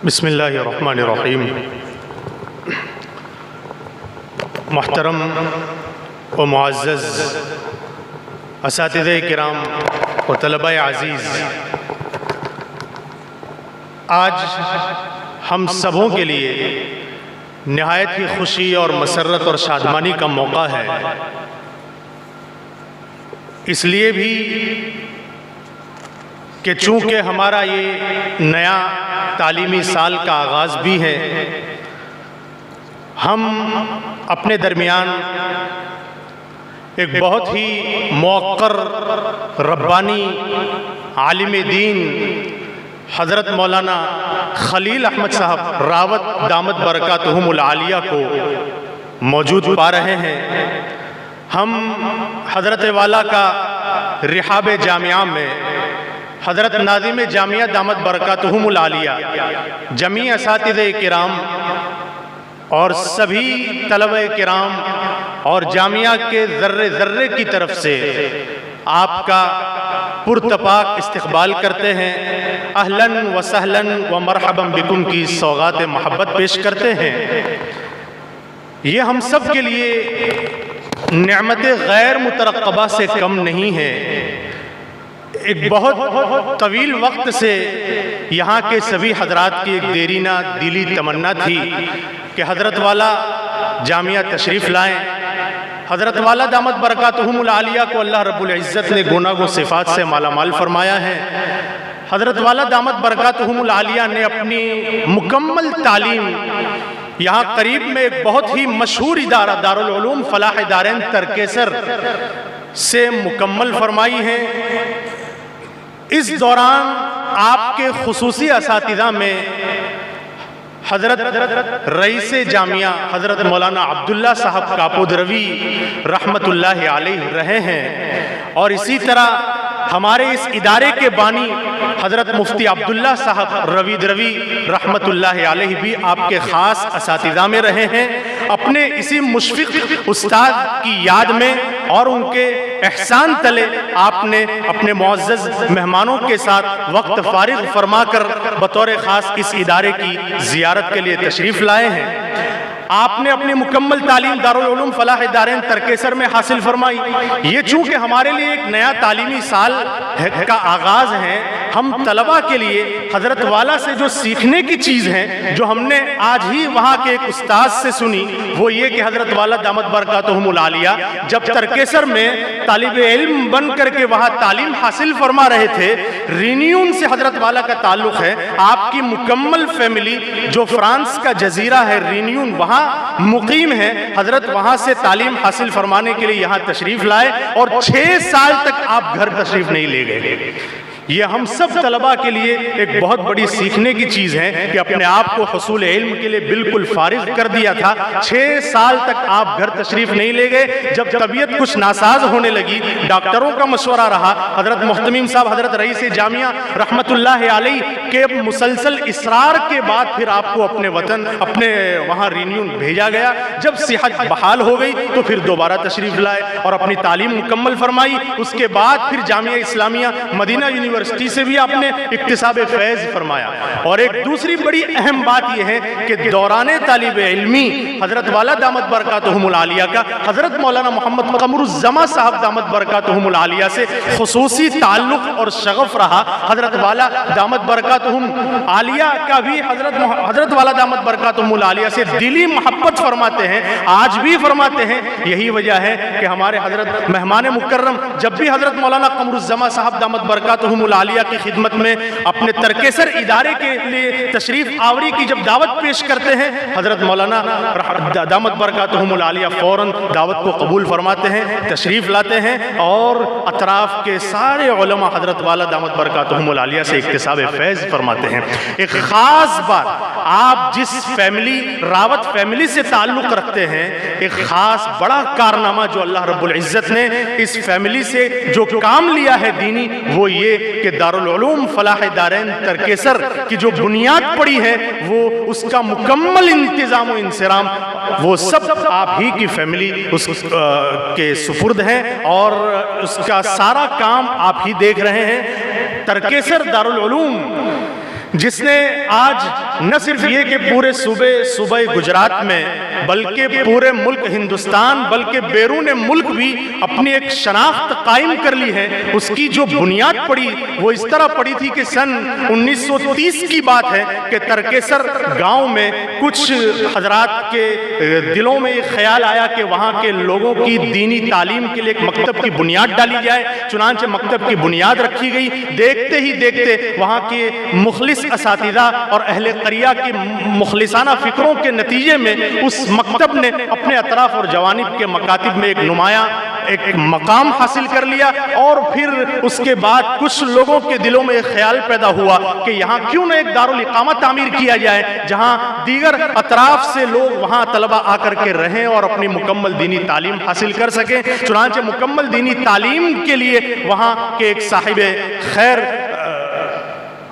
بسم اللہ الرحمن الرحیم۔ محترم و معزز اساتذہ کرام و طلبہ عزیز، آج ہم سبوں کے لیے نہایت ہی خوشی اور مسرت اور شادمانی کا موقع ہے، اس لیے بھی کہ چونکہ ہمارا یہ نیا تعلیمی سال کا آغاز بھی ہے، ہم اپنے درمیان ایک بہت ہی موقر ربانی عالم دین حضرت مولانا خلیل احمد صاحب راوت دامت برکاتہم العالیہ کو موجود پا رہے ہیں۔ ہم حضرت والا کا رحاب جامعہ میں حضرت ناظم جامعہ دامت برکاتہم العالیہ، جمیع اساتذہ کرام اور سبھی طلبہ کرام اور جامعہ کے ذرے ذرے کی طرف سے آپ کا پرتپاک استقبال کرتے ہیں، اہلاً و سہلاً و مرحباً بکم کی سوغات محبت پیش کرتے ہیں۔ یہ ہم سب کے لیے نعمت غیر مترقبہ سے کم نہیں ہے۔ ایک بہت طویل وقت سے یہاں کے سبھی حضرات کی ایک دیرینہ دلی تمنا تھی کہ حضرت والا جامعہ تشریف لائیں۔ حضرت والا دامت برکاتہم العالیہ کو اللہ رب العزت نے گناہ و صفات سے مالا مال فرمایا ہے۔ حضرت والا دامت برکاتہم العالیہ نے اپنی مکمل تعلیم یہاں قریب میں ایک بہت ہی مشہور ادارہ دارالعلوم فلاح دارین ترکیسر سے مکمل فرمائی ہے۔ اس دوران آپ کے خصوصی اساتذہ میں حضرت رئیس جامعہ حضرت مولانا عبداللہ صاحب کاپودروی رحمت اللہ علیہ رہے ہیں، اور اسی طرح ہمارے اس ادارے کے بانی حضرت مفتی عبداللہ صاحب روی رحمت اللہ علیہ بھی آپ کے خاص اساتذہ میں رہے ہیں۔ اپنے اسی مشفق استاد کی یاد میں اور ان کے احسان تلے آپ نے اپنے معزز مہمانوں کے ساتھ وقت فارغ فرما کر بطور خاص اس ادارے کی زیارت کے لیے تشریف لائے ہیں۔ آپ نے اپنی مکمل تعلیم دارالعلوم فلاح دارین ترکیسر میں حاصل فرمائی۔ یہ چونکہ ہمارے لیے ایک نیا تعلیمی سال کا آغاز ہے، ہم طلبہ کے لیے حضرت والا سے جو سیکھنے کی چیز ہیں جو ہم نے آج ہی وہاں کے ایک استاد سے سنی، وہ یہ کہ حضرت والا دامت برکاتہم العالیہ جب ترکیسر میں طالب علم بن کر کے وہاں تعلیم حاصل فرما رہے تھے، رینیون سے حضرت والا کا تعلق ہے۔ آپ کی مکمل فیملی جو فرانس کا جزیرہ ہے رینیون وہاں مقیم ہے، حضرت وہاں سے تعلیم حاصل فرمانے کے لیے یہاں تشریف لائے اور 6 سال تک آپ گھر تشریف نہیں لے گئے۔ یہ ہم سب طلبہ کے لیے ایک بہت بڑی سیکھنے کی چیز ہے کہ اپنے آپ کو حصول علم کے لیے بالکل فارغ کر دیا تھا۔ 6 سال تک آپ گھر تشریف نہیں لے گئے۔ جب طبیعت کچھ ناساز ہونے لگی، ڈاکٹروں کا مشورہ رہا، حضرت محتمیم صاحب حضرت رئیس جامعہ رحمت اللہ علیہ کے مسلسل اصرار کے بعد پھر آپ کو اپنے وطن اپنے وہاں رینیون بھیجا گیا۔ جب صحت بحال ہو گئی تو پھر دوبارہ تشریف لائے اور اپنی تعلیم مکمل فرمائی۔ اس کے بعد پھر جامعہ اسلامیہ مدینہ یونیورسٹی سے بھی آپ نے اکتساب فیض فرمایا۔ اور ایک دوسری بڑی اہم بات یہ ہے کہ دوران طالب علمی حضرت والا دامت برکاتہم العالیہ کا حضرت مولانا محمد قمر الزمان صاحب دامت برکاتہم العالیہ سے خصوصی تعلق اور شغف رہا۔ حضرت والا دامت برکاتہم عالیہ کا بھی حضرت والا دامت برکاتہم العالیہ سے دلی محبت فرماتے ہیں، آج بھی فرماتے ہیں۔ یہی وجہ ہے کہ ہمارے حضرت مہمان مکرم جب بھی حضرت مولانا قمر الزمان صاحب دامت برکاتہم العالیہ کی خدمت میں اپنے ترکیسر ادارے کے لیے تشریف آوری کی جب دعوت پیش کرتے ہیں، حضرت مولانا دامت برکاتہم العالیہ فوراً دعوت کو قبول فرماتے ہیں، تشریف لاتے ہیں اور اطراف کے سارے علماء حضرت والا دامت برکاتہم العالیہ سے اکتساب فیض فرماتے ہیں۔ ایک خاص بات، آپ جس فیملی راوت فیملی سے تعلق رکھتے ہیں، ایک خاص بڑا کارنامہ جو اللہ رب العزت نے اس فیملی سے جو کام لیا ہے دینی، وہ یہ کہ دارالعلوم فلاح دارین ترکیسر کی جو بنیاد پڑی ہے، وہ اس کا مکمل انتظام و انصرام وہ سب آپ ہی کی فیملی اس کے سپرد ہیں اور اس کا سارا کام آپ ہی دیکھ رہے ہیں۔ ترکیسر دارالعلوم جس نے آج نہ صرف یہ کہ پورے صوبہ گجرات میں بلکہ پورے ملک ہندوستان بلکہ بیرون ملک بھی اپنی ایک شناخت قائم کر لی ہے، اس کی جو بنیاد پڑی وہ اس طرح پڑی تھی کہ سن 1930 کی بات ہے کہ ترکیسر گاؤں میں کچھ حضرات کے دلوں میں ایک خیال آیا کہ وہاں کے لوگوں کی دینی تعلیم کے لیے ایک مکتب کی بنیاد ڈالی جائے، چنانچہ مکتب کی بنیاد رکھی گئی۔ دیکھتے ہی دیکھتے وہاں کے مخلص اساتذہ اور اہل قریہ کی مخلصانہ فکروں کے نتیجے میں اس مکتب نے اپنے اطراف اور جوانب کے مکاتب میں ایک نمایاں ایک مقام حاصل کر لیا، اور پھر اس کے بعد کچھ لوگوں کے دلوں میں ایک خیال پیدا ہوا کہ یہاں کیوں نہ ایک دارالاقامہ تعمیر کیا جائے جہاں دیگر اطراف سے لوگ وہاں طلبہ آ کر کے رہیں اور اپنی مکمل دینی تعلیم حاصل کر سکیں۔ چنانچہ مکمل دینی تعلیم کے لیے وہاں کے ایک صاحب خیر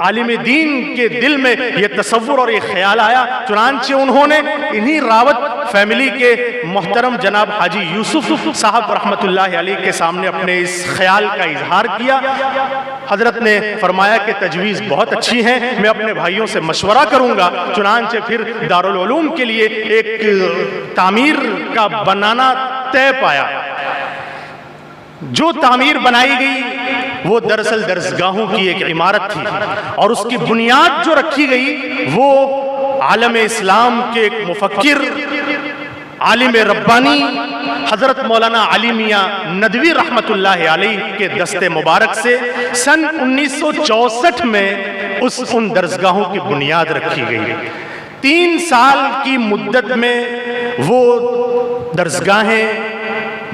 عالم دین کے دل میں یہ تصور اور یہ خیال آیا، چنانچہ انہوں نے انہی راوت فیملی کے محترم جناب حاجی یوسف صاحب رحمت اللہ علیہ کے سامنے اپنے اس خیال کا اظہار کیا۔ حضرت نے فرمایا کہ تجویز بہت اچھی ہے، میں اپنے بھائیوں سے مشورہ کروں گا۔ چنانچہ پھر دارالعلوم کے لیے ایک تعمیر کا بنانا طے پایا۔ جو تعمیر بنائی گئی وہ دراصل درسگاہوں کی ایک عمارت تھی، اور اس کی بنیاد جو رکھی گئی وہ عالم اسلام کے ایک مفکر، عالم ربانی حضرت مولانا علی میاں ندوی رحمت اللہ علیہ کے دست مبارک سے سن 1964 میں ان درسگاہوں کی بنیاد رکھی گئی۔ 3 سال کی مدت میں وہ درسگاہیں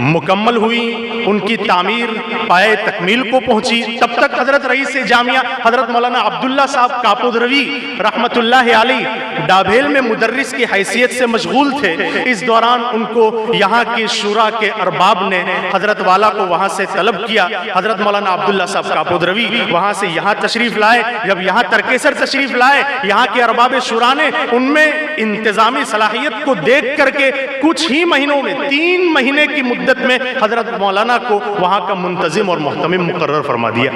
مکمل ہوئی، ان کی تعمیر پائے تکمیل کو پہنچی۔ تب تک حضرت رئیس جامعہ حضرت مولانا عبداللہ صاحب کاپودروی رحمت اللہ علیہ ڈابھیل میں مدرس کی حیثیت سے مشغول تھے۔ اس دوران ان کو یہاں کی شورا کے ارباب نے حضرت والا کو وہاں سے طلب کیا۔ حضرت مولانا عبداللہ صاحب کاپودروی وہاں سے یہاں تشریف لائے۔ جب یہاں ترکیسر تشریف لائے، یہاں کے ارباب شورا نے ان میں انتظامی صلاحیت کو دیکھ کر کے کچھ ہی مہینوں میں 3 مہینے کی مدت میں حضرت مولانا کو وہاں کا منتظم اور محتمم مقرر فرما دیا۔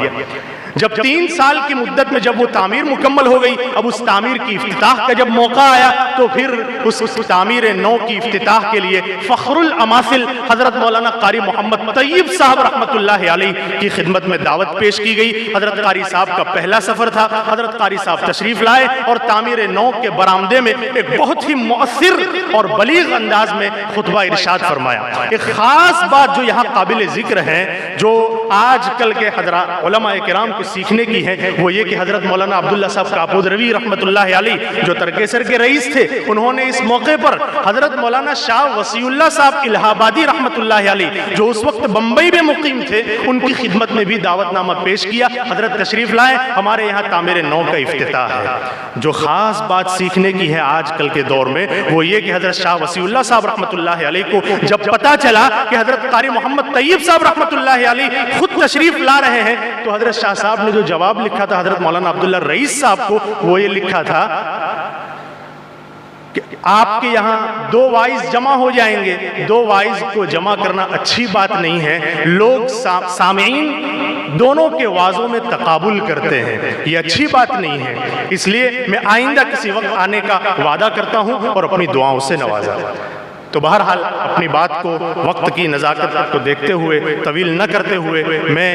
جب 3 سال کی مدت میں جب وہ تعمیر مکمل ہو گئی، اب اس تعمیر کی افتتاح کا جب موقع آیا تو پھر اس تعمیر نو کی افتتاح کے لیے فخر الاماثل حضرت مولانا قاری محمد طیب صاحب رحمت اللہ علیہ کی خدمت میں دعوت پیش کی گئی۔ حضرت قاری صاحب کا پہلا سفر تھا۔ حضرت قاری صاحب تشریف لائے اور تعمیر نو کے برآمدے میں ایک بہت ہی مؤثر اور بلیغ انداز میں خطبہ ارشاد فرمایا۔ ایک خاص بات جو یہاں قابل ذکر ہے، جو آج کل کے حضرات علماء کرام کو سیکھنے کی ہے، وہ یہ کہ حضرت مولانا عبداللہ صاحب کاپودروی رحمت اللہ علیہ جو ترکیسر کے رئیس تھے، انہوں نے اس موقع پر حضرت مولانا شاہ وسیع اللہ صاحب الہ آبادی رحمت اللہ علیہ جو اس وقت بمبئی میں مقیم تھے، ان کی خدمت میں بھی دعوت نامہ پیش کیا۔ حضرت تشریف لائے، ہمارے یہاں تعمیر نو کا افتتاح ہے۔ جو خاص بات سیکھنے کی ہے آج کل کے دور میں، وہ یہ کہ حضرت شاہ وسیع اللہ صاحب رحمت اللہ علیہ کو جب پتا چلا کہ حضرت قاری محمد طیب صاحب رحمت اللہ علیہ خود تشریف لا رہے ہیں، تو حضرت شاہ صاحب نے جو جواب لکھا تھا حضرت مولانا عبداللہ رئیس صاحب کو، وہ یہ لکھا تھا کہ آپ کے یہاں 2 وائز جمع ہو جائیں گے۔ 2 وائز کو جمع کرنا اچھی بات نہیں ہے، لوگ سامعین دونوں کے وازوں میں تقابل کرتے ہیں، یہ اچھی بات نہیں ہے۔ اس لیے میں آئندہ کسی وقت آنے کا وعدہ کرتا ہوں اور اپنی دعاؤں سے نوازا۔ تو بہرحال اپنی بات کو وقت کی نزاکت کو دیکھتے ہوئے طویل نہ کرتے ہوئے میں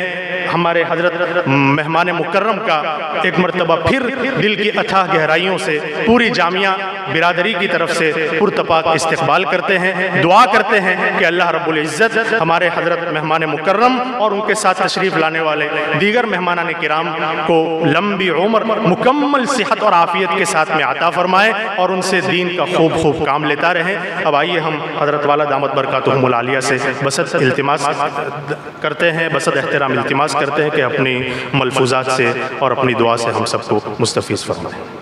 ہمارے حضرت مہمان مکرم کا ایک مرتبہ پھر دل کی اتھاہ گہرائیوں سے پوری جامعہ برادری کی طرف سے پرتپاک استقبال کرتے ہیں، دعا کرتے ہیں کہ اللہ رب العزت ہمارے حضرت مہمان مکرم اور ان کے ساتھ تشریف لانے والے دیگر مہمانان کرام کو لمبی عمر، مکمل صحت اور عافیت کے ساتھ میں عطا فرمائے اور ان سے دین کا خوب کام لیتا رہیں۔ اب آئیے ہم حضرت والا دامت برکاتہم العالیہ سے بسط التماس کرتے ہیں، بسط احترام التماس کرتے ہیں کہ اپنی ملفوظات سے اور اپنی دعا سے ہم سب کو مستفیض فرمائیں۔